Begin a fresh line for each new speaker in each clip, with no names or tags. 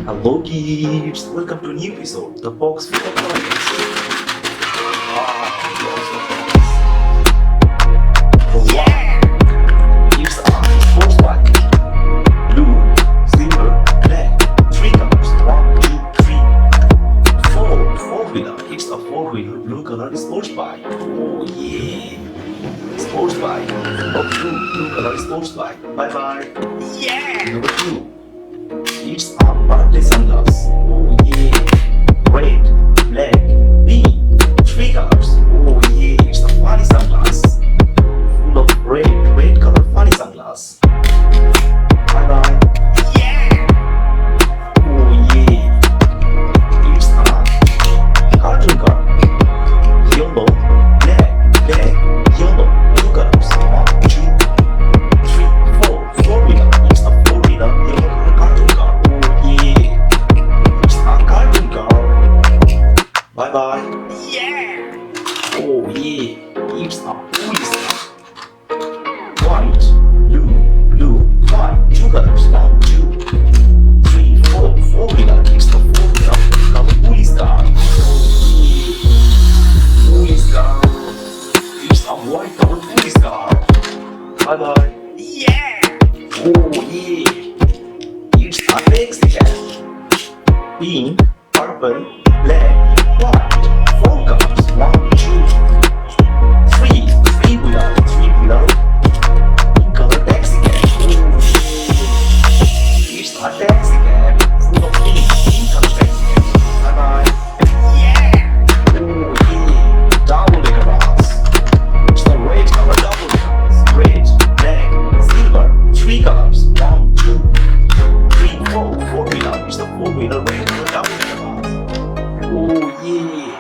Hello kids, welcome to a new episode, the box full of toys. Yeah! It's a sports bike. Blue, silver, black. Three colors. One, two, three, four. Four-wheeler. It's a four-wheeler blue color sports bike. Oh yeah! Sports bike. Blue color sports bike. Bye bye. Yeah! Number two. It's a birthday sunglasses. Oh yeah. Red, black, pink. Three colors. Oh yeah. It's a funny sunglasses. Full of red color funny sunglasses. Bye bye. Yeah. Oh yeah. It's a cartoon car. Yellow, black, yellow. Two colors. One, two, three, four. Four-wheeler. It's a four-wheeler yellow color cartoon car. Bye bye. Yeah. Oh yeah. It's a police car. White, blue, white. Two colors. One, two, three, four. Four-wheeler. It's a four-wheeler color police car. Police car. It's a white color police car. Bye bye. Yeah. Oh yeah. It's a taxi cab. Pink, purple, black, white. Four colors. One, two, three. Three-wheeler. Pink color taxi cab. It's a taxi cab full of pink color taxi cab. Bye bye. Yeah. Oh yeah. Double-decker bus. It's the red color double-decker bus. Red, black, silver. Three colors. One, two, three, four. Four-wheeler. It's the four-wheeler red color double-decker bus. Oh yeah.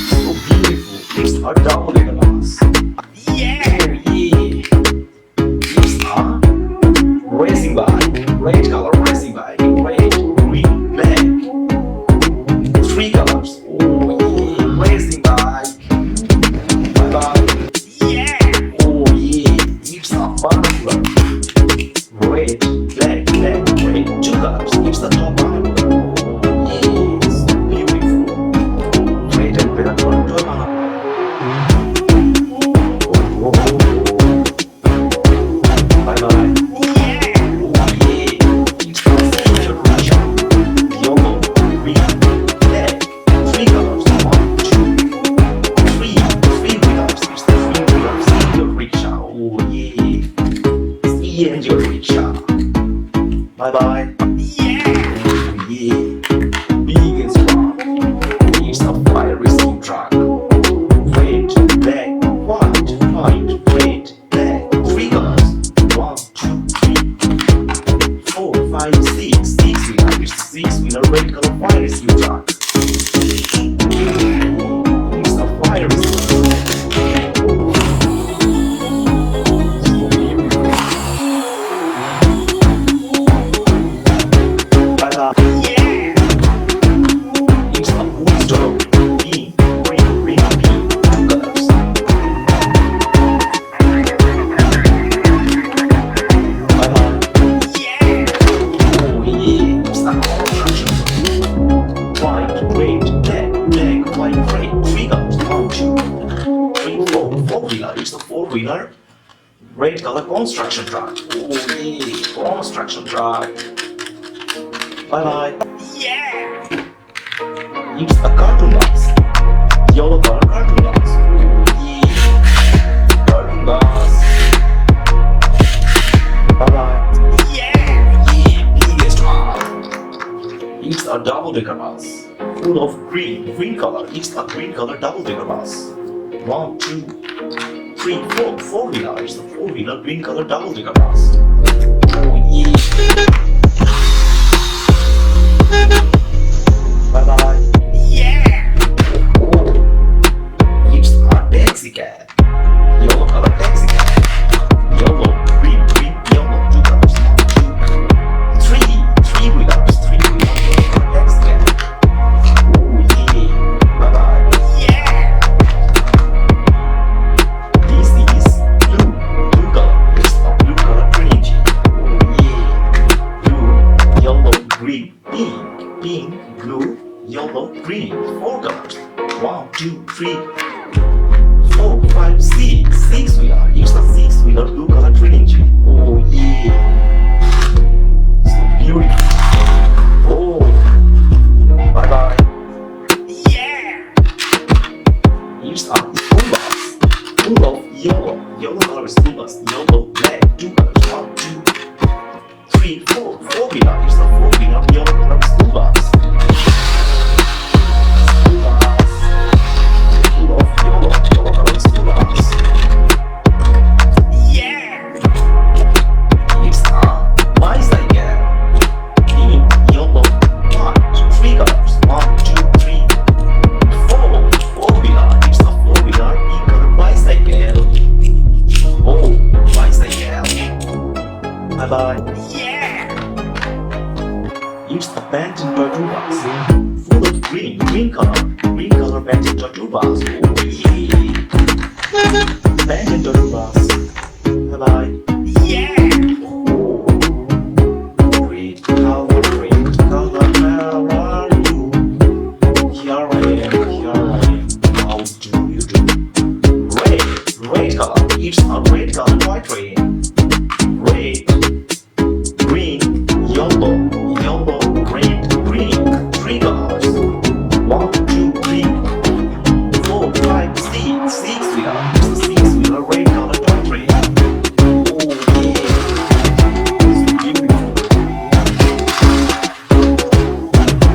So beautiful. It's a double-decker bus. Yeah. Oh yeah. It's a racing bike. Red color racing bike. Red, green, black. Three colors. Oh yeah. Racing bike. Bye bye. Yeah. Oh yeah. It's a bumper. Red, black, red. Two colors. It's the top bumper. Yes. Beautiful. Red and black color top bumper. Bye bye. Yeah. Oh yeah. It's a silver Russia. Yellow, green, black. Three colors. One, two, three. Three-wheelers. It's the three-wheeler silver rickshaw. Oh yeah. C-engine rickshaw. Bye bye. Yeah. Oh yeah. Big and strong. It's a fire rescue truck. Red, black, white, red, black. Three colors. One, two, three, four, five, six. Six-wheeler. It's a six-wheeler red color fire rescue truck. It's a fire rescue. So beautiful. Bye bye. Yeah. It's a police dog. Pink, green, pink. Two colors. Bye bye. Yeah. Oh yeah. It's a construction. White, red, black, white, red. Three colors. One, two, three, four. Four-wheeler. It's a four-wheeler red color construction truck. Oh yeah. Construction truck. Bye bye. Yeah. It's a cartoon box. Yellow color cartoon box. Oh yeah. Cartoon box. Bye bye. Yeah. Yeah. Biggest one. It's a double-decker bus. Full of green color. It's a green color double-decker bus. One, two, three, four. Four-wheeler. It's a four-wheeler green color double-decker bus. Oh yeah. Bye bye. Yeah. Oh, it's a taxi cab. Yellow color taxi cab. Yellow, green, yellow. Two colors. One, two, three. Three-wheelers. Three-wheeler yellow color taxi cab. Oh yeah. Bye bye. Yeah. This is blue color. It's a blue color Trinity. Oh yeah. Bye bye. Yeah! It's a abandoned turtle box. Full of green color. Green color abandoned turtle box. Oh yeah! Abandoned turtle box. Bye bye. Yeah! Red color, where are you? Here I am. How do you do? Red color. It's a red color white rain. Red, green, yellow, green. Three colors. 1, 2, 3, 4, 5, 6. Six wheeler. Red color white rain. Oh yeah. It's beautiful.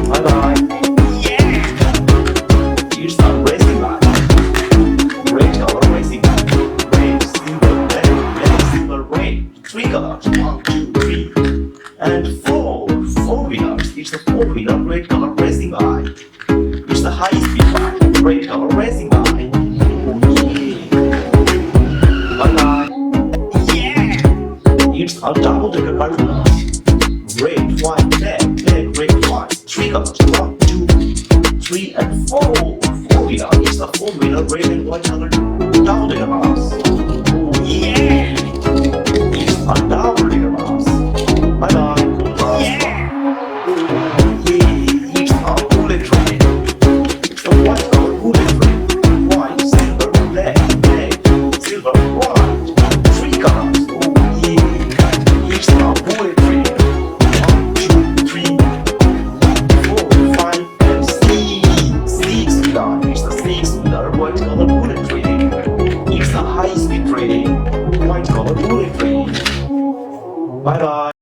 Bye bye. Yeah. It's a racing bike. Red color racing bike. Red, silver, red. Three colors. 1, 2, 3, and 4. Four-wheelers. It's a four-wheeler red color racing bike. It's a high-speed bike. Red color racing bike. Oh yeah. Bye bye. Yeah. It's a double-decker balloon. Red, white, black, red, white. Three colors. 1, 2, 3, and 4. Four-wheeler. It's a four-wheeler red and white color double-decker bus. Oh yeah. It's a double-decker bus. Bye bye. Yeah. It's a bullet train. It's a white color bullet train. White, silver, black, silver, white. Three colors. Oh yeah. It's a bullet train. 1, 2, 3, 4, 5, and 6. Six-wheeler. It's a six-wheeler white color bullet train. It's a high-speed train. White color bullet train. Bye bye.